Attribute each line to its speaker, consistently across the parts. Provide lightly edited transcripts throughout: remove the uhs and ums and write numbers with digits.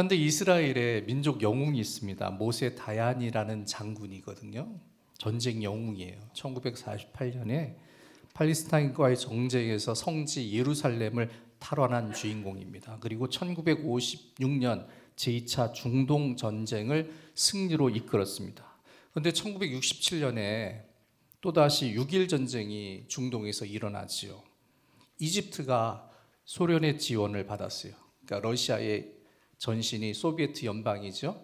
Speaker 1: 현대 이스라엘에 민족 영웅이 있습니다. 모세 다얀이라는 장군이거든요. 전쟁 영웅이에요. 1948년에 팔레스타인과의 정쟁에서 성지 예루살렘을 탈환한 주인공입니다. 그리고 1956년 제2차 중동 전쟁을 승리로 이끌었습니다. 그런데 1967년에 또다시 6.1 전쟁이 중동에서 일어나지요. 이집트가 소련의 지원을 받았어요. 그러니까 러시아의 전신이 소비에트 연방이죠.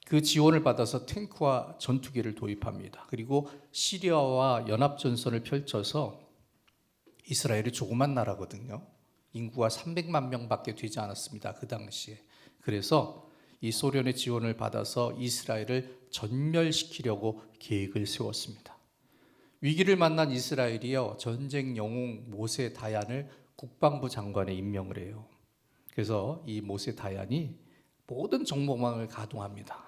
Speaker 1: 그 지원을 받아서 탱크와 전투기를 도입합니다. 그리고 시리아와 연합전선을 펼쳐서 이스라엘이 조그만 나라거든요. 인구가 300만 명밖에 되지 않았습니다. 그 당시에. 그래서 이 소련의 지원을 받아서 이스라엘을 전멸시키려고 계획을 세웠습니다. 위기를 만난 이스라엘이요, 전쟁 영웅 모세 다얀을 국방부 장관에 임명을 해요. 그래서 이 모세 다얀이 모든 정보망을 가동합니다.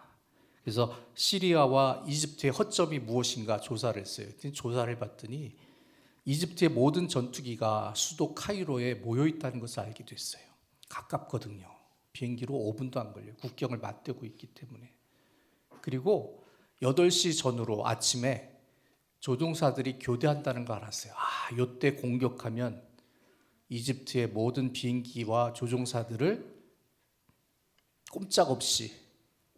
Speaker 1: 그래서 시리아와 이집트의 허점이 무엇인가 조사를 했어요. 조사를 봤더니 이집트의 모든 전투기가 수도 카이로에 모여 있다는 것을 알게 됐어요. 가깝거든요. 비행기로 5분도 안 걸려요. 국경을 맞대고 있기 때문에. 그리고 8시 전후로 아침에 조종사들이 교대한다는 걸 알았어요. 이때 공격하면 이집트의 모든 비행기와 조종사들을 꼼짝없이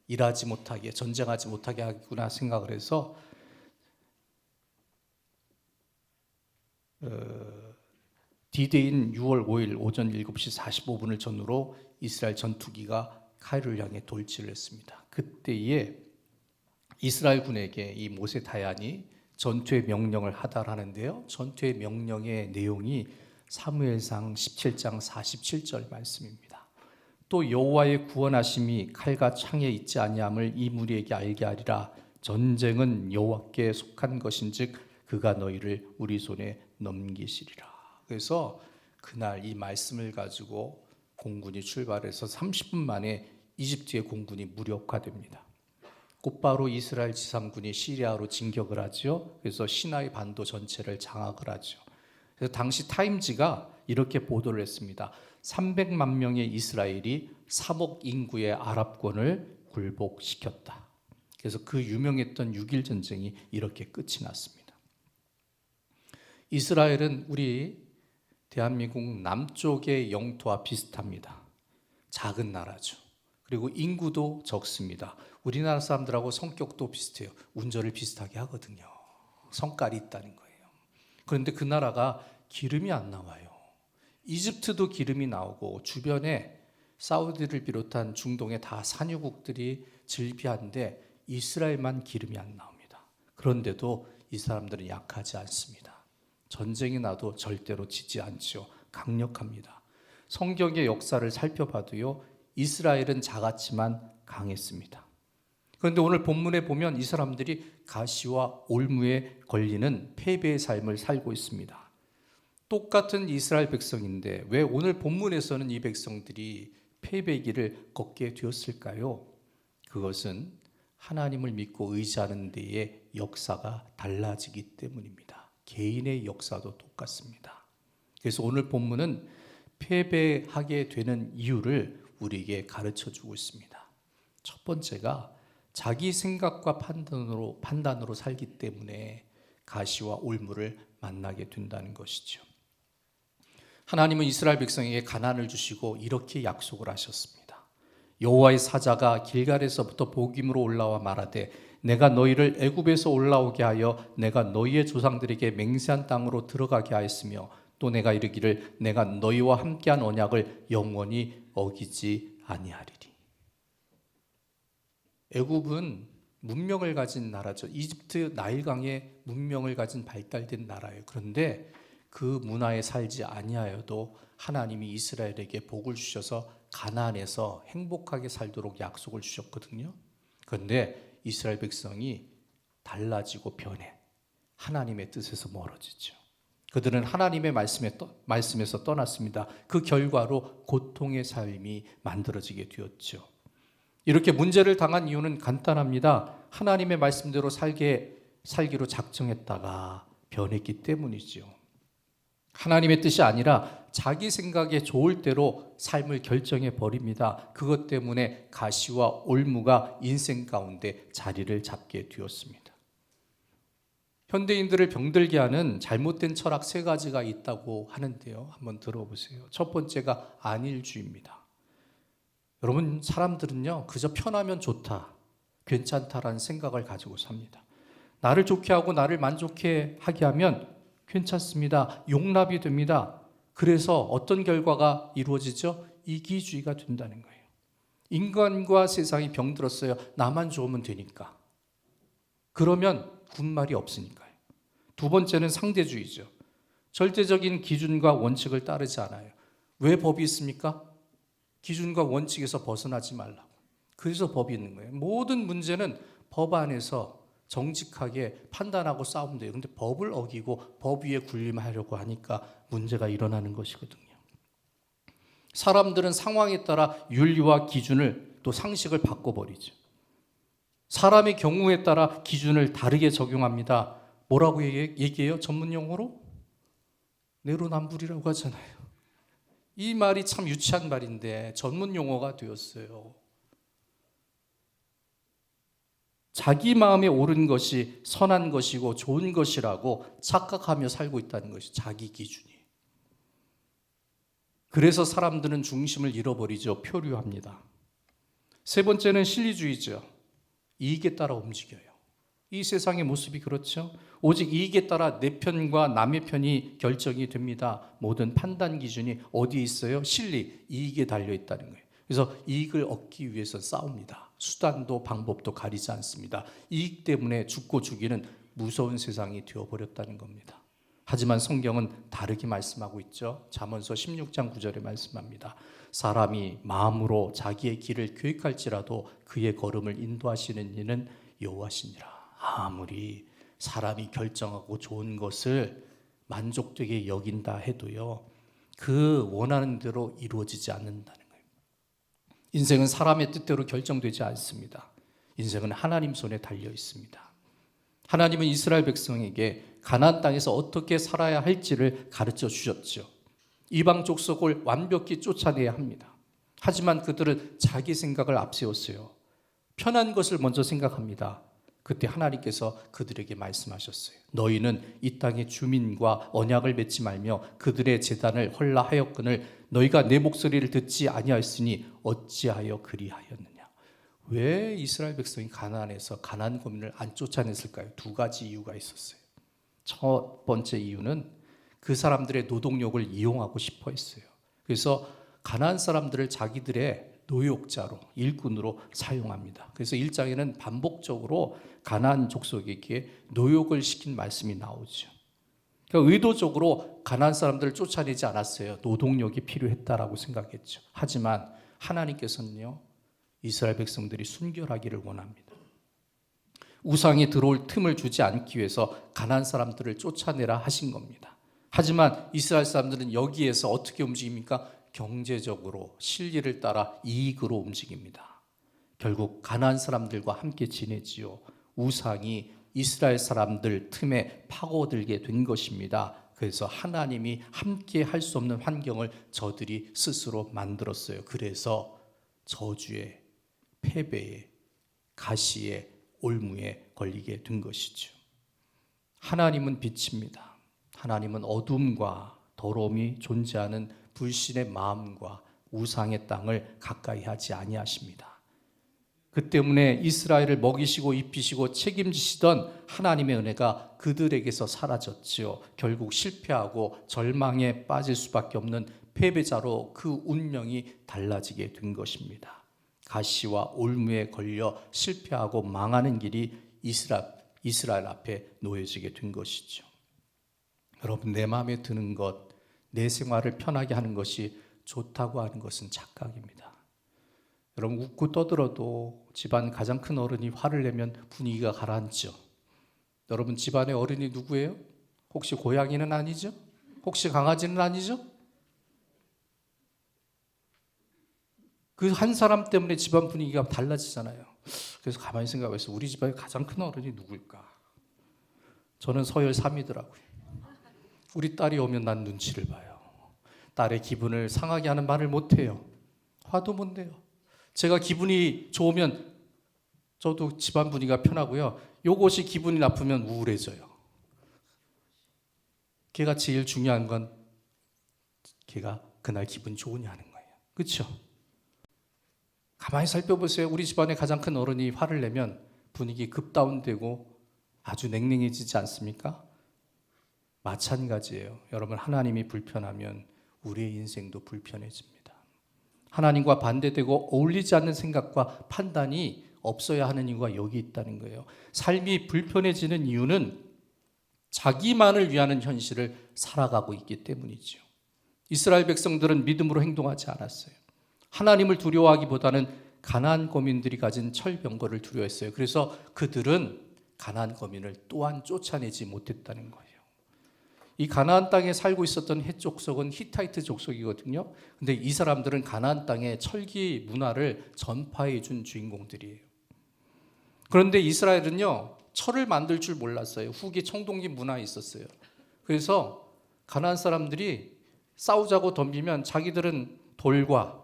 Speaker 1: 일하지 못하게, 전쟁하지 못하게 하겠구나 생각을 해서 D-Day인 6월 5일 오전 7시 45분을 전후로 이스라엘 전투기가 카이로를 향해 돌진을 했습니다. 그때에 이스라엘 군에게 이 모세 다얀이 전투의 명령을 하달하는데요. 전투의 명령의 내용이 사무엘상 17장 47절 말씀입니다. 또 여호와의 구원하심이 칼과 창에 있지 아니함을 이 무리에게 알게 하리라. 전쟁은 여호와께 속한 것인즉 그가 너희를 우리 손에 넘기시리라. 그래서 그날 이 말씀을 가지고 공군이 출발해서 30분 만에 이집트의 공군이 무력화됩니다. 곧바로 이스라엘 지상군이 시리아로 진격을 하죠. 그래서 시나이 반도 전체를 장악을 하죠. 그래서 당시 타임지가 이렇게 보도를 했습니다. 300만 명의 이스라엘이 3억 인구의 아랍권을 굴복시켰다. 그래서 그 유명했던 6.1 전쟁이 이렇게 끝이 났습니다. 이스라엘은 우리 대한민국 남쪽의 영토와 비슷합니다. 작은 나라죠. 그리고 인구도 적습니다. 우리나라 사람들하고 성격도 비슷해요. 운전을 비슷하게 하거든요. 성깔이 있다는 거예요. 그런데 그 나라가 기름이 안 나와요. 이집트도 기름이 나오고 주변에 사우디를 비롯한 중동의 다 산유국들이 즐비한데 이스라엘만 기름이 안 나옵니다. 그런데도 이 사람들은 약하지 않습니다. 전쟁이 나도 절대로 지지 않죠. 강력합니다. 성경의 역사를 살펴봐도요, 이스라엘은 작았지만 강했습니다. 그런데 오늘 본문에 보면 이 사람들이 가시와 올무에 걸리는 패배의 삶을 살고 있습니다. 똑같은 이스라엘 백성인데 왜 오늘 본문에서는 이 백성들이 패배의 길을 걷게 되었을까요? 그것은 하나님을 믿고 의지하는 데에 역사가 달라지기 때문입니다. 개인의 역사도 똑같습니다. 그래서 오늘 본문은 패배하게 되는 이유를 우리에게 가르쳐 주고 있습니다. 첫 번째가 자기 생각과 판단으로 살기 때문에 가시와 올무를 만나게 된다는 것이죠. 하나님은 이스라엘 백성에게 가나안을 주시고 이렇게 약속을 하셨습니다. 여호와의 사자가 길갈에서부터 복임으로 올라와 말하되 내가 너희를 애굽에서 올라오게 하여 내가 너희의 조상들에게 맹세한 땅으로 들어가게 하였으며 또 내가 이르기를 내가 너희와 함께한 언약을 영원히 어기지 아니하리리. 애굽은 문명을 가진 나라죠. 이집트 나일강에 문명을 가진 발달된 나라예요. 그런데 그 문화에 살지 아니하여도 하나님이 이스라엘에게 복을 주셔서 가나안에서 행복하게 살도록 약속을 주셨거든요. 그런데 이스라엘 백성이 달라지고 변해 하나님의 뜻에서 멀어지죠. 그들은 하나님의 말씀에서 떠났습니다. 그 결과로 고통의 삶이 만들어지게 되었죠. 이렇게 문제를 당한 이유는 간단합니다. 하나님의 말씀대로 살기로 작정했다가 변했기 때문이죠. 하나님의 뜻이 아니라 자기 생각에 좋을 대로 삶을 결정해 버립니다. 그것 때문에 가시와 올무가 인생 가운데 자리를 잡게 되었습니다. 현대인들을 병들게 하는 잘못된 철학 세 가지가 있다고 하는데요. 한번 들어보세요. 첫 번째가 안일주의입니다. 여러분, 사람들은요, 그저 편하면 좋다, 괜찮다라는 생각을 가지고 삽니다. 나를 좋게 하고 나를 만족해 하게 하면 괜찮습니다. 용납이 됩니다. 그래서 어떤 결과가 이루어지죠? 이기주의가 된다는 거예요. 인간과 세상이 병들었어요. 나만 좋으면 되니까. 그러면 군말이 없으니까요. 두 번째는 상대주의죠. 절대적인 기준과 원칙을 따르지 않아요. 왜 법이 있습니까? 기준과 원칙에서 벗어나지 말라고. 그래서 법이 있는 거예요. 모든 문제는 법 안에서 정직하게 판단하고 싸우면 돼요. 그런데 법을 어기고 법 위에 군림하려고 하니까 문제가 일어나는 것이거든요. 사람들은 상황에 따라 윤리와 기준을 또 상식을 바꿔버리죠. 사람의 경우에 따라 기준을 다르게 적용합니다. 뭐라고 얘기해요? 전문 용어로? 내로남불이라고 하잖아요. 이 말이 참 유치한 말인데 전문 용어가 되었어요. 자기 마음에 옳은 것이 선한 것이고 좋은 것이라고 착각하며 살고 있다는 것이 자기 기준이에요. 그래서 사람들은 중심을 잃어버리죠. 표류합니다. 세 번째는 실리주의죠. 이익에 따라 움직여요. 이 세상의 모습이 그렇죠. 오직 이익에 따라 내 편과 남의 편이 결정이 됩니다. 모든 판단 기준이 어디에 있어요? 실리, 이익에 달려있다는 거예요. 그래서 이익을 얻기 위해서 싸웁니다. 수단도 방법도 가리지 않습니다. 이익 때문에 죽고 죽이는 무서운 세상이 되어버렸다는 겁니다. 하지만 성경은 다르게 말씀하고 있죠. 잠언서 16장 9절에 말씀합니다. 사람이 마음으로 자기의 길을 계획할지라도 그의 걸음을 인도하시는 이는 여호와시니라. 아무리 사람이 결정하고 좋은 것을 만족되게 여긴다 해도요, 그 원하는 대로 이루어지지 않는다는 거예요. 인생은 사람의 뜻대로 결정되지 않습니다. 인생은 하나님 손에 달려 있습니다. 하나님은 이스라엘 백성에게 가나안 땅에서 어떻게 살아야 할지를 가르쳐 주셨죠. 이방 족속을 완벽히 쫓아내야 합니다. 하지만 그들은 자기 생각을 앞세웠어요. 편한 것을 먼저 생각합니다. 그때 하나님께서 그들에게 말씀하셨어요. 너희는 이 땅의 주민과 언약을 맺지 말며 그들의 제단을 헐라하였거늘 너희가 내 목소리를 듣지 아니하였으니 어찌하여 그리하였느냐. 왜 이스라엘 백성이 가나안에서 가나안 고민을 안 쫓아냈을까요? 두 가지 이유가 있었어요. 첫 번째 이유는 그 사람들의 노동력을 이용하고 싶어 했어요. 그래서 가나안 사람들을 자기들의 노역자로, 일꾼으로 사용합니다. 그래서 1장에는 반복적으로 가나안 족속에게 노역을 시킨 말씀이 나오죠. 그러니까 의도적으로 가나안 사람들을 쫓아내지 않았어요. 노동력이 필요했다라고 생각했죠. 하지만 하나님께서는요, 이스라엘 백성들이 순결하기를 원합니다. 우상이 들어올 틈을 주지 않기 위해서 가나안 사람들을 쫓아내라 하신 겁니다. 하지만 이스라엘 사람들은 여기에서 어떻게 움직입니까? 경제적으로 실리를 따라 이익으로 움직입니다. 결국 가나안 사람들과 함께 지내지요. 우상이 이스라엘 사람들 틈에 파고들게 된 것입니다. 그래서 하나님이 함께 할 수 없는 환경을 저들이 스스로 만들었어요. 그래서 저주에, 패배에, 가시에, 올무에 걸리게 된 것이죠. 하나님은 빛입니다. 하나님은 어둠과 더러움이 존재하는 불신의 마음과 우상의 땅을 가까이 하지 아니하십니다. 그 때문에 이스라엘을 먹이시고 입히시고 책임지시던 하나님의 은혜가 그들에게서 사라졌지요. 결국 실패하고 절망에 빠질 수밖에 없는 패배자로 그 운명이 달라지게 된 것입니다. 가시와 올무에 걸려 실패하고 망하는 길이 이스라엘 앞에 놓여지게 된 것이죠. 여러분, 내 마음에 드는 것, 내 생활을 편하게 하는 것이 좋다고 하는 것은 착각입니다. 여러분, 웃고 떠들어도 집안 가장 큰 어른이 화를 내면 분위기가 가라앉죠. 여러분, 집안의 어른이 누구예요? 혹시 고양이는 아니죠? 혹시 강아지는 아니죠? 그 한 사람 때문에 집안 분위기가 달라지잖아요. 그래서 가만히 생각해서 우리 집안의 가장 큰 어른이 누굴까? 저는 서열 3위더라고요. 우리 딸이 오면 난 눈치를 봐요. 딸의 기분을 상하게 하는 말을 못해요. 화도 못 내요. 제가 기분이 좋으면 저도 집안 분위기가 편하고요. 요것이 기분이 나쁘면 우울해져요. 걔가 제일 중요한 건 걔가 그날 기분 좋으냐는 거예요. 그렇죠? 가만히 살펴보세요. 우리 집안의 가장 큰 어른이 화를 내면 분위기 급 다운되고 아주 냉랭해지지 않습니까? 마찬가지예요. 여러분, 하나님이 불편하면 우리의 인생도 불편해집니다. 하나님과 반대되고 어울리지 않는 생각과 판단이 없어야 하는 이유가 여기 있다는 거예요. 삶이 불편해지는 이유는 자기만을 위하는 현실을 살아가고 있기 때문이죠. 이스라엘 백성들은 믿음으로 행동하지 않았어요. 하나님을 두려워하기보다는 가나안 거민들이 가진 철병거를 두려워했어요. 그래서 그들은 가나안 거민을 또한 쫓아내지 못했다는 거예요. 이 가나안 땅에 살고 있었던 헷 족속은 히타이트 족속이거든요. 근데 이 사람들은 가나안 땅의 철기 문화를 전파해 준 주인공들이에요. 그런데 이스라엘은요, 철을 만들 줄 몰랐어요. 후기 청동기 문화에 있었어요. 그래서 가나안 사람들이 싸우자고 덤비면 자기들은 돌과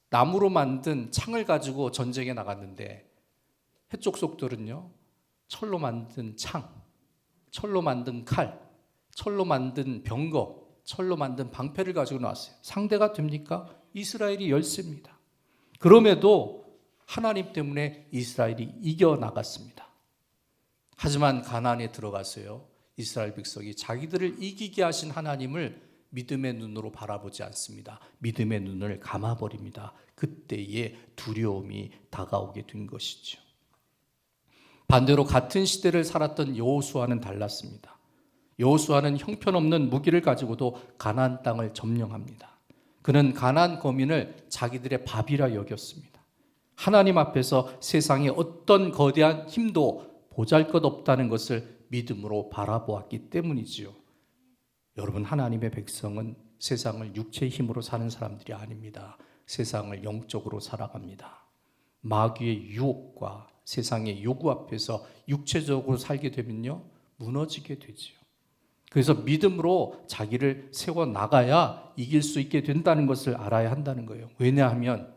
Speaker 1: 나무로 만든 창을 가지고 전쟁에 나갔는데 헷 족속들은요, 철로 만든 창, 철로 만든 칼, 철로 만든 병거, 철로 만든 방패를 가지고 나왔어요. 상대가 됩니까? 이스라엘이 열세입니다. 그럼에도 하나님 때문에 이스라엘이 이겨나갔습니다. 하지만 가나안에 들어가서요, 이스라엘 백성이 자기들을 이기게 하신 하나님을 믿음의 눈으로 바라보지 않습니다. 믿음의 눈을 감아버립니다. 그때에 두려움이 다가오게 된 것이죠. 반대로 같은 시대를 살았던 여호수아는 달랐습니다. 여호수아는 형편없는 무기를 가지고도 가나안 땅을 점령합니다. 그는 가나안 거민을 자기들의 밥이라 여겼습니다. 하나님 앞에서 세상의 어떤 거대한 힘도 보잘것없다는 것을 믿음으로 바라보았기 때문이지요. 여러분, 하나님의 백성은 세상을 육체의 힘으로 사는 사람들이 아닙니다. 세상을 영적으로 살아갑니다. 마귀의 유혹과 세상의 요구 앞에서 육체적으로 살게 되면요, 무너지게 되지요. 그래서 믿음으로 자기를 세워나가야 이길 수 있게 된다는 것을 알아야 한다는 거예요. 왜냐하면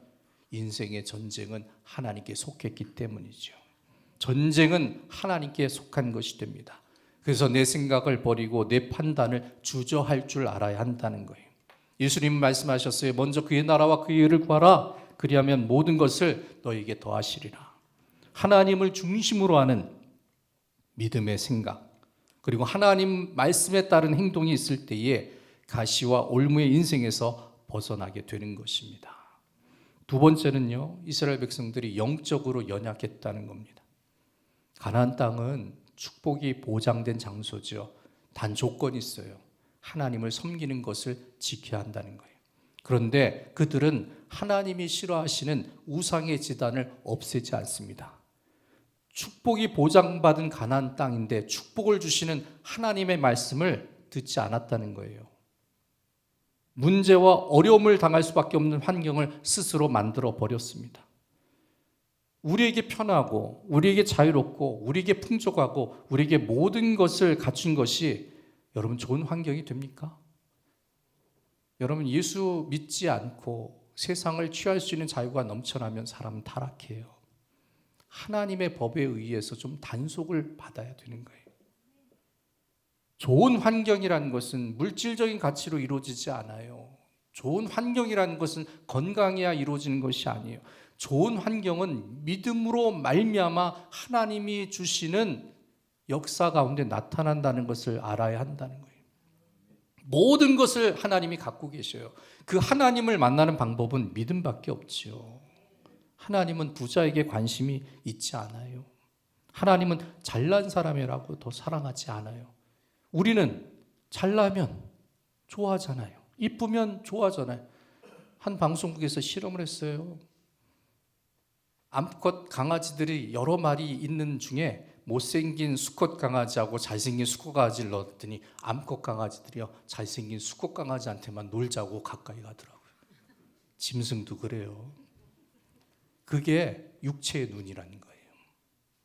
Speaker 1: 인생의 전쟁은 하나님께 속했기 때문이죠. 전쟁은 하나님께 속한 것이 됩니다. 그래서 내 생각을 버리고 내 판단을 주저할 줄 알아야 한다는 거예요. 예수님 말씀하셨어요. 먼저 그의 나라와 그의 의를 구하라. 그리하면 모든 것을 너에게 더하시리라. 하나님을 중심으로 하는 믿음의 생각, 그리고 하나님 말씀에 따른 행동이 있을 때에 가시와 올무의 인생에서 벗어나게 되는 것입니다. 두 번째는요, 이스라엘 백성들이 영적으로 연약했다는 겁니다. 가나안 땅은 축복이 보장된 장소죠. 단 조건이 있어요. 하나님을 섬기는 것을 지켜야 한다는 거예요. 그런데 그들은 하나님이 싫어하시는 우상의 제단을 없애지 않습니다. 축복이 보장받은 가나안 땅인데 축복을 주시는 하나님의 말씀을 듣지 않았다는 거예요. 문제와 어려움을 당할 수밖에 없는 환경을 스스로 만들어 버렸습니다. 우리에게 편하고 우리에게 자유롭고 우리에게 풍족하고 우리에게 모든 것을 갖춘 것이 여러분 좋은 환경이 됩니까? 여러분, 예수 믿지 않고 세상을 취할 수 있는 자유가 넘쳐나면 사람은 타락해요. 하나님의 법에 의해서 좀 단속을 받아야 되는 거예요. 좋은 환경이라는 것은 물질적인 가치로 이루어지지 않아요. 좋은 환경이라는 것은 건강해야 이루어지는 것이 아니에요. 좋은 환경은 믿음으로 말미암아 하나님이 주시는 역사 가운데 나타난다는 것을 알아야 한다는 거예요. 모든 것을 하나님이 갖고 계셔요. 그 하나님을 만나는 방법은 믿음밖에 없지요. 하나님은 부자에게 관심이 있지 않아요. 하나님은 잘난 사람이라고 더 사랑하지 않아요. 우리는 잘나면 좋아하잖아요. 이쁘면 좋아하잖아요. 한 방송국에서 실험을 했어요. 암컷 강아지들이 여러 마리 있는 중에 못생긴 수컷 강아지하고 잘생긴 수컷 강아지를 넣었더니 암컷 강아지들이요, 잘생긴 수컷 강아지한테만 놀자고 가까이 가더라고요. 짐승도 그래요. 그게 육체의 눈이라는 거예요.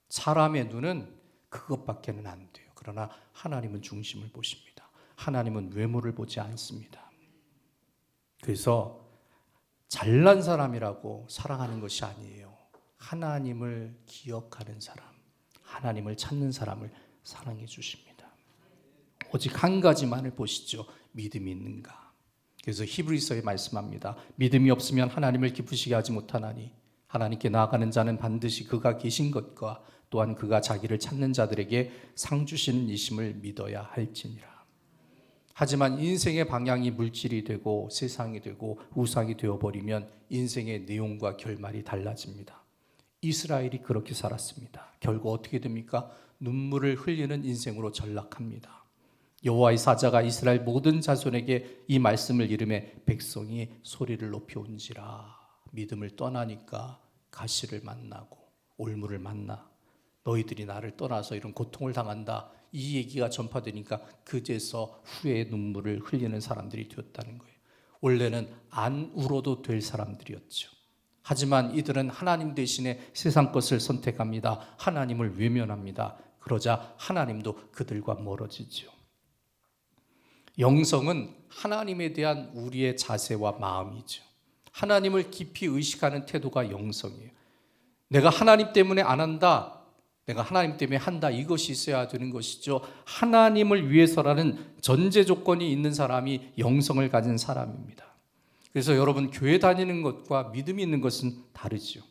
Speaker 1: 사람의 눈은 그것밖에는 안 돼요. 그러나 하나님은 중심을 보십니다. 하나님은 외모를 보지 않습니다. 그래서 잘난 사람이라고 사랑하는 것이 아니에요. 하나님을 기억하는 사람, 하나님을 찾는 사람을 사랑해 주십니다. 오직 한 가지만을 보시죠. 믿음이 있는가. 그래서 히브리서에 말씀합니다. 믿음이 없으면 하나님을 기쁘시게 하지 못하나니 하나님께 나아가는 자는 반드시 그가 계신 것과 또한 그가 자기를 찾는 자들에게 상 주시는 이심을 믿어야 할지니라. 하지만 인생의 방향이 물질이 되고 세상이 되고 우상이 되어버리면 인생의 내용과 결말이 달라집니다. 이스라엘이 그렇게 살았습니다. 결국 어떻게 됩니까? 눈물을 흘리는 인생으로 전락합니다. 여호와의 사자가 이스라엘 모든 자손에게 이 말씀을 이르매 백성이 소리를 높여온지라. 믿음을 떠나니까 가시를 만나고 올무를 만나 너희들이 나를 떠나서 이런 고통을 당한다. 이 얘기가 전파되니까 그제서 후회의 눈물을 흘리는 사람들이 되었다는 거예요. 원래는 안 울어도 될 사람들이었죠. 하지만 이들은 하나님 대신에 세상 것을 선택합니다. 하나님을 외면합니다. 그러자 하나님도 그들과 멀어지죠. 영성은 하나님에 대한 우리의 자세와 마음이죠. 하나님을 깊이 의식하는 태도가 영성이에요. 내가 하나님 때문에 안 한다, 내가 하나님 때문에 한다, 이것이 있어야 되는 것이죠. 하나님을 위해서라는 전제 조건이 있는 사람이 영성을 가진 사람입니다. 그래서 여러분, 교회 다니는 것과 믿음이 있는 것은 다르죠.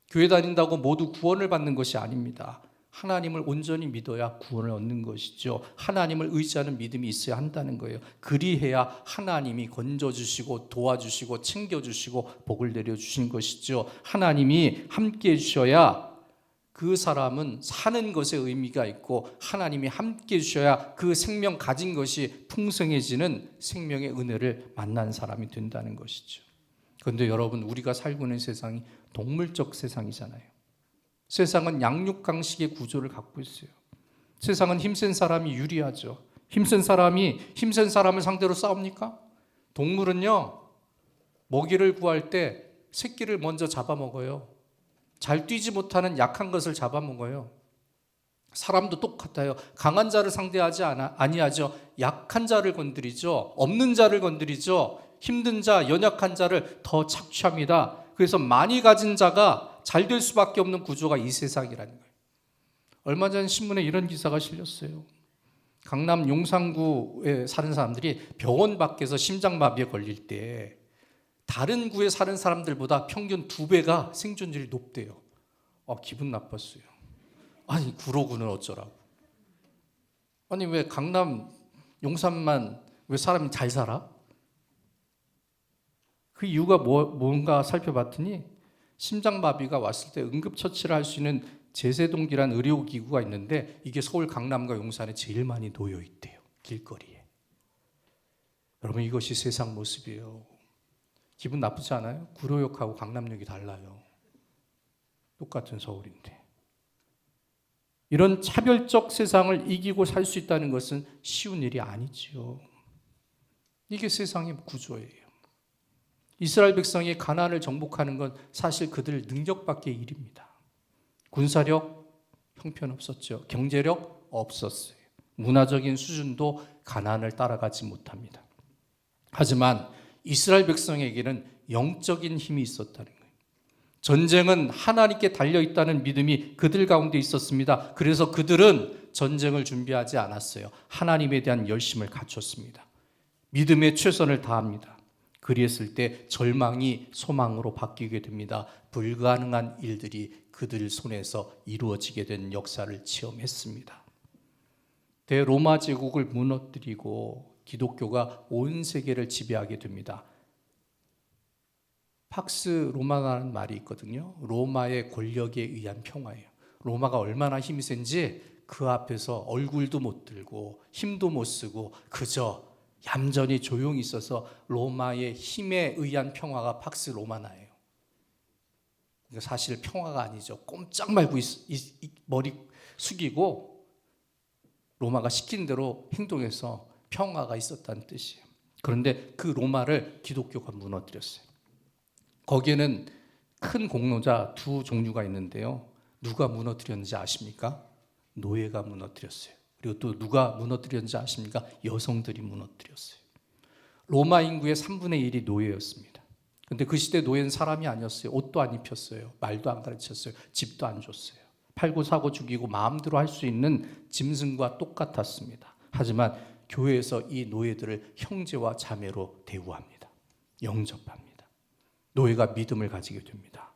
Speaker 1: 교회 다닌다고 모두 구원을 받는 것이 아닙니다. 하나님을 온전히 믿어야 구원을 얻는 것이죠. 하나님을 의지하는 믿음이 있어야 한다는 거예요. 그리해야 하나님이 건져주시고 도와주시고 챙겨주시고 복을 내려주신 것이죠. 하나님이 함께해 주셔야 그 사람은 사는 것에 의미가 있고, 하나님이 함께해 주셔야 그 생명 가진 것이 풍성해지는 생명의 은혜를 만난 사람이 된다는 것이죠. 그런데 여러분, 우리가 살고 있는 세상이 동물적 세상이잖아요. 세상은 양육강식의 구조를 갖고 있어요. 세상은 힘센 사람이 유리하죠. 힘센 사람이 힘센 사람을 상대로 싸웁니까? 동물은요, 먹이를 구할 때 새끼를 먼저 잡아먹어요. 잘 뛰지 못하는 약한 것을 잡아먹어요. 사람도 똑같아요. 강한 자를 상대하지 아니하죠. 약한 자를 건드리죠. 없는 자를 건드리죠. 힘든 자, 연약한 자를 더 착취합니다. 그래서 많이 가진 자가 잘 될 수밖에 없는 구조가 이 세상이라는 거예요. 얼마 전 신문에 이런 기사가 실렸어요. 강남 용산구에 사는 사람들이 병원 밖에서 심장마비에 걸릴 때 다른 구에 사는 사람들보다 평균 2배가 생존율이 높대요. 기분 나빴어요. 아니, 구로구는 어쩌라고. 아니, 왜 강남 용산만 왜 사람이 잘 살아? 그 이유가 뭔가 살펴봤더니 심장마비가 왔을 때 응급처치를 할 수 있는 제세동기란 의료기구가 있는데 이게 서울 강남과 용산에 제일 많이 놓여 있대요. 길거리에. 여러분, 이것이 세상 모습이에요. 기분 나쁘지 않아요? 구로역하고 강남역이 달라요. 똑같은 서울인데. 이런 차별적 세상을 이기고 살 수 있다는 것은 쉬운 일이 아니지요. 이게 세상의 구조예요. 이스라엘 백성이 가나안을 정복하는 건 사실 그들 능력 밖의 일입니다. 군사력 형편없었죠. 경제력 없었어요. 문화적인 수준도 가나안을 따라가지 못합니다. 하지만 이스라엘 백성에게는 영적인 힘이 있었다는 거예요. 전쟁은 하나님께 달려있다는 믿음이 그들 가운데 있었습니다. 그래서 그들은 전쟁을 준비하지 않았어요. 하나님에 대한 열심을 갖췄습니다. 믿음의 최선을 다합니다. 그리했을 때 절망이 소망으로 바뀌게 됩니다. 불가능한 일들이 그들 손에서 이루어지게 된 역사를 체험했습니다. 대로마 제국을 무너뜨리고 기독교가 온 세계를 지배하게 됩니다. 팍스 로마라는 말이 있거든요. 로마의 권력에 의한 평화예요. 로마가 얼마나 힘이 센지 그 앞에서 얼굴도 못 들고 힘도 못 쓰고 그저 얌전히 조용히 있어서 로마의 힘에 의한 평화가 팍스 로마나예요. 사실 평화가 아니죠. 꼼짝 말고 머리 숙이고 로마가 시킨 대로 행동해서 평화가 있었다는 뜻이에요. 그런데 그 로마를 기독교가 무너뜨렸어요. 거기에는 큰 공로자 두 종류가 있는데요. 누가 무너뜨렸는지 아십니까? 노예가 무너뜨렸어요. 그리고 또 누가 무너뜨렸는지 아십니까? 여성들이 무너뜨렸어요. 로마 인구의 3분의 1이 노예였습니다. 근데 그 시대 노예는 사람이 아니었어요. 옷도 안 입혔어요. 말도 안 가르쳤어요. 집도 안 줬어요. 팔고 사고 죽이고 마음대로 할 수 있는 짐승과 똑같았습니다. 하지만 교회에서 이 노예들을 형제와 자매로 대우합니다. 영접합니다. 노예가 믿음을 가지게 됩니다.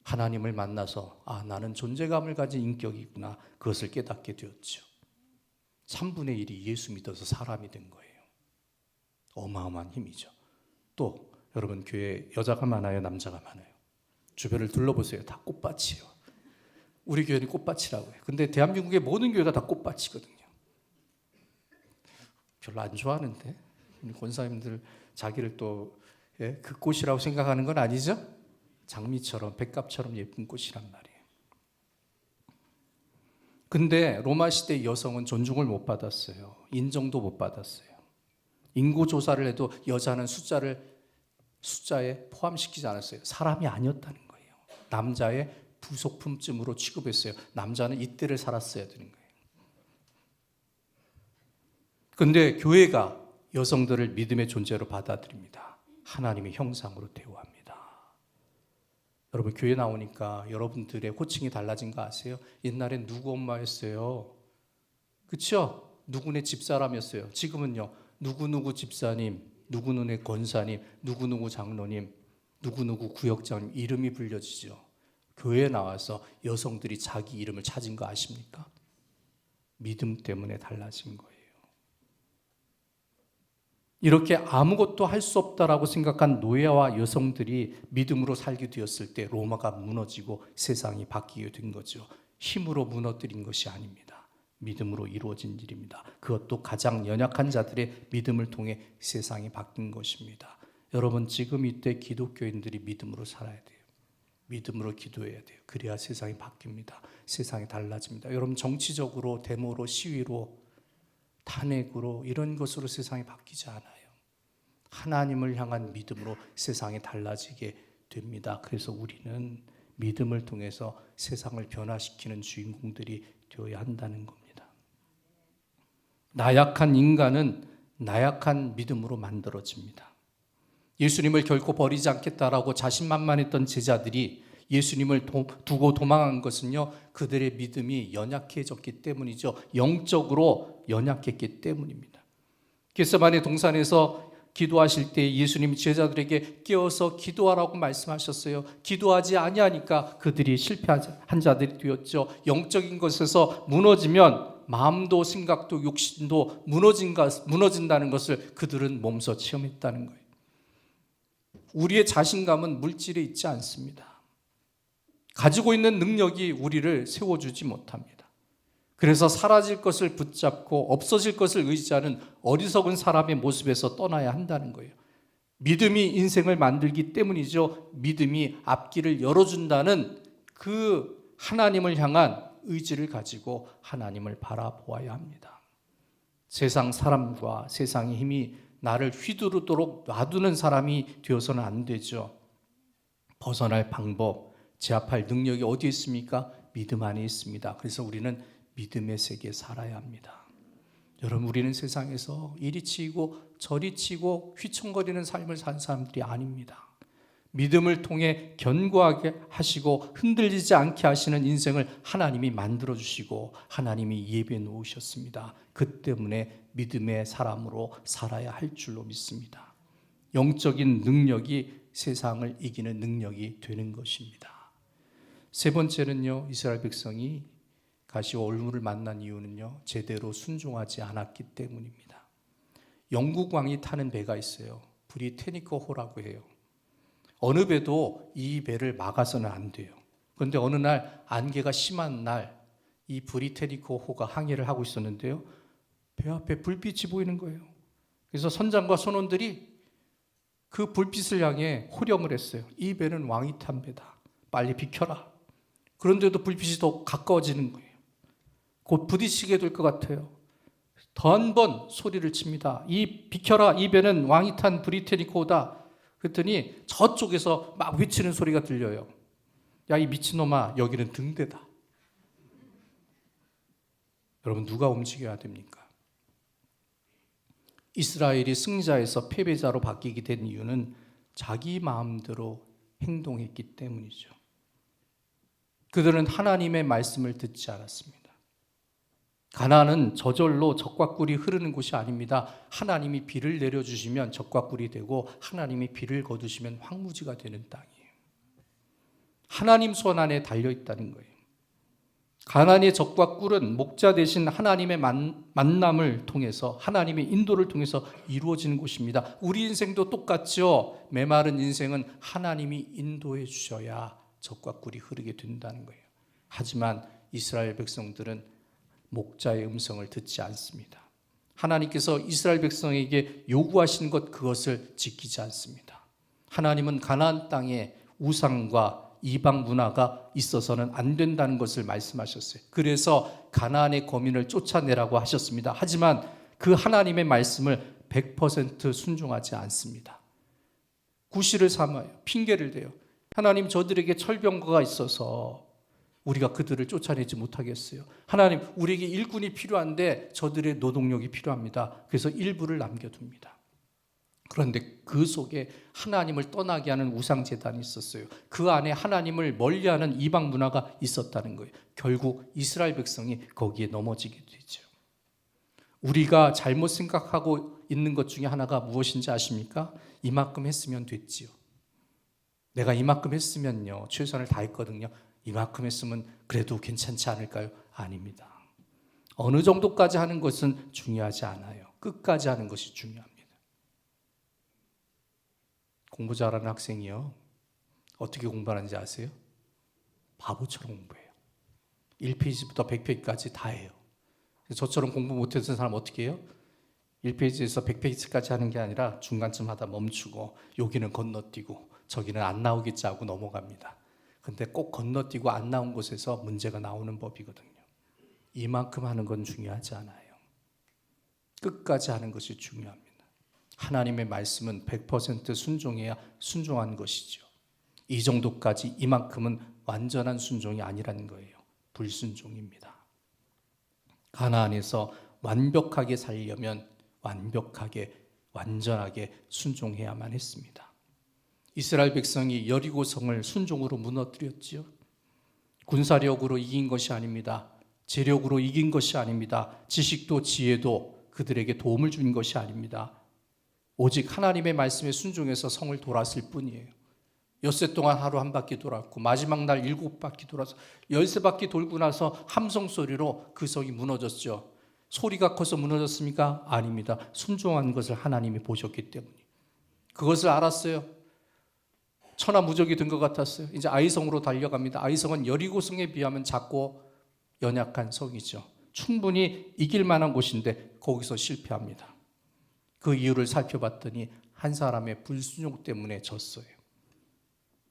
Speaker 1: 하나님을 만나서 나는 존재감을 가진 인격이구나, 그것을 깨닫게 되었죠. 3분의 1이 예수 믿어서 사람이 된 거예요. 어마어마한 힘이죠. 또 여러분, 교회에 여자가 많아요, 남자가 많아요? 주변을 둘러보세요. 다 꽃밭이에요. 우리 교회는 꽃밭이라고 해요. 근데 대한민국의 모든 교회가 다 꽃밭이거든요. 별로 안 좋아하는데 권사님들 자기를 또 그 꽃이라고 생각하는 건 아니죠? 장미처럼 백합처럼 예쁜 꽃이란 말이에요. 근데 로마 시대 여성은 존중을 못 받았어요. 인정도 못 받았어요. 인구 조사를 해도 여자는 숫자에 포함시키지 않았어요. 사람이 아니었다는 거예요. 남자의 부속품쯤으로 취급했어요. 남자는 이때를 살았어야 되는 거예요. 그런데 교회가 여성들을 믿음의 존재로 받아들입니다. 하나님의 형상으로 대우합니다. 여러분, 교회 나오니까 여러분들의 호칭이 달라진 거 아세요? 옛날엔 누구 엄마였어요. 그렇죠? 누구네 집사람이었어요. 지금은요, 누구누구 집사님, 누구누구 권사님, 누구누구 장로님, 누구누구 구역장님 이름이 불려지죠. 교회에 나와서 여성들이 자기 이름을 찾은 거 아십니까? 믿음 때문에 달라진 거예요. 이렇게 아무것도 할 수 없다라고 생각한 노예와 여성들이 믿음으로 살게 되었을 때 로마가 무너지고 세상이 바뀌게 된 거죠. 힘으로 무너뜨린 것이 아닙니다. 믿음으로 이루어진 일입니다. 그것도 가장 연약한 자들의 믿음을 통해 세상이 바뀐 것입니다. 여러분, 지금 이때 기독교인들이 믿음으로 살아야 돼요. 믿음으로 기도해야 돼요. 그래야 세상이 바뀝니다. 세상이 달라집니다. 여러분, 정치적으로, 데모로, 시위로, 탄핵으로 이런 것으로 세상이 바뀌지 않아요. 하나님을 향한 믿음으로 세상이 달라지게 됩니다. 그래서 우리는 믿음을 통해서 세상을 변화시키는 주인공들이 되어야 한다는 겁니다. 나약한 인간은 나약한 믿음으로 만들어집니다. 예수님을 결코 버리지 않겠다라고 자신만만했던 제자들이 예수님을 두고 도망한 것은요, 그들의 믿음이 연약해졌기 때문이죠. 영적으로 연약했기 때문입니다. 겟세마네 동산에서 기도하실 때 예수님이 제자들에게 깨어서 기도하라고 말씀하셨어요. 기도하지 아니하니까 그들이 실패한 자들이 되었죠. 영적인 것에서 무너지면 마음도 생각도 욕심도 무너진다는 것을 그들은 몸소 체험했다는 거예요. 우리의 자신감은 물질에 있지 않습니다. 가지고 있는 능력이 우리를 세워주지 못합니다. 그래서 사라질 것을 붙잡고 없어질 것을 의지하는 어리석은 사람의 모습에서 떠나야 한다는 거예요. 믿음이 인생을 만들기 때문이죠. 믿음이 앞길을 열어준다는 그 하나님을 향한 의지를 가지고 하나님을 바라보아야 합니다. 세상 사람과 세상의 힘이 나를 휘두르도록 놔두는 사람이 되어서는 안 되죠. 벗어날 방법, 제압할 능력이 어디에 있습니까? 믿음 안에 있습니다. 그래서 우리는 믿음의 세계에 살아야 합니다. 여러분, 우리는 세상에서 이리 치이고 저리 치고 휘청거리는 삶을 산 사람들이 아닙니다. 믿음을 통해 견고하게 하시고 흔들리지 않게 하시는 인생을 하나님이 만들어주시고 하나님이 예배해 놓으셨습니다. 그 때문에 믿음의 사람으로 살아야 할 줄로 믿습니다. 영적인 능력이 세상을 이기는 능력이 되는 것입니다. 세 번째는요, 이스라엘 백성이 가시와 올무를 만난 이유는요, 제대로 순종하지 않았기 때문입니다. 영국 왕이 타는 배가 있어요. 브리테니커 호라고 해요. 어느 배도 이 배를 막아서는 안 돼요. 그런데 어느 날 안개가 심한 날 이 브리테니커 호가 항해를 하고 있었는데요, 배 앞에 불빛이 보이는 거예요. 그래서 선장과 선원들이 그 불빛을 향해 호령을 했어요. 이 배는 왕이 탄 배다. 빨리 비켜라. 그런데도 불빛이 더 가까워지는 거예요. 곧 부딪히게 될 것 같아요. 더 한 번 소리를 칩니다. 비켜라, 이 배는 왕이 탄 브리테니코다. 그랬더니 저쪽에서 막 외치는 소리가 들려요. 야, 이 미친놈아, 여기는 등대다. 여러분, 누가 움직여야 됩니까? 이스라엘이 승자에서 패배자로 바뀌게 된 이유는 자기 마음대로 행동했기 때문이죠. 그들은 하나님의 말씀을 듣지 않았습니다. 가나안은 저절로 적과 꿀이 흐르는 곳이 아닙니다. 하나님이 비를 내려주시면 적과 꿀이 되고 하나님이 비를 거두시면 황무지가 되는 땅이에요. 하나님 손 안에 달려있다는 거예요. 가나안의 적과 꿀은 목자 대신 하나님의 만남을 통해서, 하나님의 인도를 통해서 이루어지는 곳입니다. 우리 인생도 똑같죠. 메마른 인생은 하나님이 인도해 주셔야 적과 꿀이 흐르게 된다는 거예요. 하지만 이스라엘 백성들은 목자의 음성을 듣지 않습니다. 하나님께서 이스라엘 백성에게 요구하신 것, 그것을 지키지 않습니다. 하나님은 가나안 땅에 우상과 이방 문화가 있어서는 안 된다는 것을 말씀하셨어요. 그래서 가나안의 거민을 쫓아내라고 하셨습니다. 하지만 그 하나님의 말씀을 100% 순종하지 않습니다. 구실을 삼아요. 핑계를 대요. 하나님, 저들에게 철병거가 있어서 우리가 그들을 쫓아내지 못하겠어요. 하나님, 우리에게 일꾼이 필요한데 저들의 노동력이 필요합니다. 그래서 일부를 남겨둡니다. 그런데 그 속에 하나님을 떠나게 하는 우상제단이 있었어요. 그 안에 하나님을 멀리하는 이방 문화가 있었다는 거예요. 결국 이스라엘 백성이 거기에 넘어지게 되죠. 우리가 잘못 생각하고 있는 것 중에 하나가 무엇인지 아십니까? 이만큼 했으면 됐지요. 내가 이만큼 했으면요, 최선을 다했거든요. 이만큼 했으면 그래도 괜찮지 않을까요? 아닙니다. 어느 정도까지 하는 것은 중요하지 않아요. 끝까지 하는 것이 중요합니다. 공부 잘하는 학생이요, 어떻게 공부하는지 아세요? 바보처럼 공부해요. 1페이지부터 100페이지까지 다 해요. 저처럼 공부 못했던 사람 어떻게 해요? 1페이지에서 100페이지까지 하는 게 아니라 중간쯤 하다 멈추고 여기는 건너뛰고 저기는 안 나오겠지 하고 넘어갑니다. 근데 꼭 건너뛰고 안 나온 곳에서 문제가 나오는 법이거든요. 이만큼 하는 건 중요하지 않아요. 끝까지 하는 것이 중요합니다. 하나님의 말씀은 100% 순종해야 순종한 것이죠. 이 정도까지, 이만큼은 완전한 순종이 아니라는 거예요. 불순종입니다. 가나안에서 완벽하게 살려면 완벽하게, 완전하게 순종해야만 했습니다. 이스라엘 백성이 여리고성을 순종으로 무너뜨렸지요. 군사력으로 이긴 것이 아닙니다. 재력으로 이긴 것이 아닙니다. 지식도 지혜도 그들에게 도움을 준 것이 아닙니다. 오직 하나님의 말씀에 순종해서 성을 돌았을 뿐이에요. 엿새 동안 하루 한 바퀴 돌았고 마지막 날 7바퀴 돌아서 13바퀴 돌고 나서 함성 소리로 그 성이 무너졌죠. 소리가 커서 무너졌습니까? 아닙니다. 순종한 것을 하나님이 보셨기 때문에 그것을 알았어요. 천하무적이 된 것 같았어요. 이제 아이성으로 달려갑니다. 아이성은 여리고성에 비하면 작고 연약한 성이죠. 충분히 이길 만한 곳인데 거기서 실패합니다. 그 이유를 살펴봤더니 한 사람의 불순종 때문에 졌어요.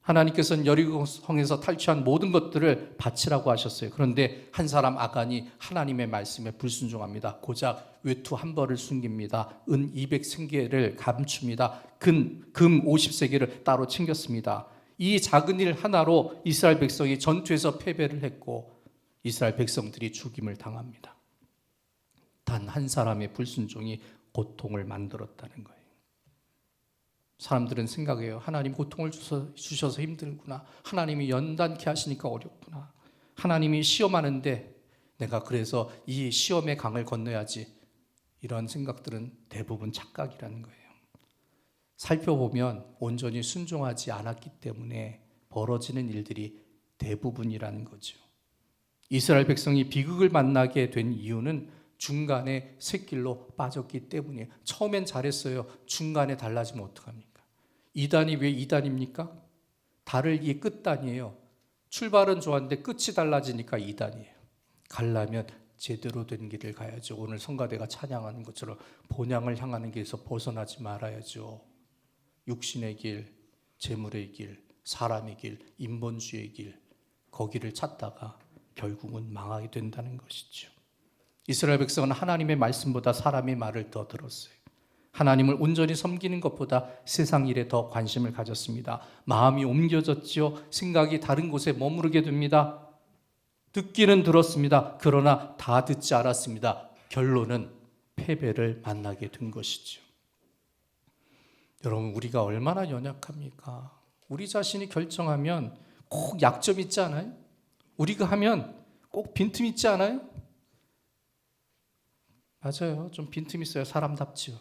Speaker 1: 하나님께서는 여리고성에서 탈취한 모든 것들을 바치라고 하셨어요. 그런데 한 사람 아간이 하나님의 말씀에 불순종합니다. 고작 외투 한 벌을 숨깁니다. 은 200승계를 감춥니다. 금 50세계를 따로 챙겼습니다. 이 작은 일 하나로 이스라엘 백성이 전투에서 패배를 했고 이스라엘 백성들이 죽임을 당합니다. 단 한 사람의 불순종이 고통을 만들었다는 거예요. 사람들은 생각해요. 하나님 고통을 주셔서 힘들구나. 하나님이 연단케 하시니까 어렵구나. 하나님이 시험하는데 내가 그래서 이 시험의 강을 건너야지. 이런 생각들은 대부분 착각이라는 거예요. 살펴보면 온전히 순종하지 않았기 때문에 벌어지는 일들이 대부분이라는 거죠. 이스라엘 백성이 비극을 만나게 된 이유는 중간에 샛길로 빠졌기 때문이에요. 처음엔 잘했어요. 중간에 달라지면 어떡합니까? 2단이 왜 2단입니까? 달을 이게 끝단이에요. 출발은 좋았는데 끝이 달라지니까 2단이에요. 가려면 제대로 된 길을 가야죠. 오늘 성가대가 찬양하는 것처럼 본향을 향하는 길에서 벗어나지 말아야죠. 육신의 길, 재물의 길, 사람의 길, 인본주의의 길, 거기를 찾다가 결국은 망하게 된다는 것이죠. 이스라엘 백성은 하나님의 말씀보다 사람의 말을 더 들었어요. 하나님을 온전히 섬기는 것보다 세상 일에 더 관심을 가졌습니다. 마음이 옮겨졌지요. 생각이 다른 곳에 머무르게 됩니다. 듣기는 들었습니다. 그러나 다 듣지 않았습니다. 결론은 패배를 만나게 된 것이죠. 여러분, 우리가 얼마나 연약합니까? 우리 자신이 결정하면 꼭 약점 있지 않아요? 우리가 하면 꼭 빈틈 있지 않아요? 맞아요. 좀 빈틈 있어야 사람답지요.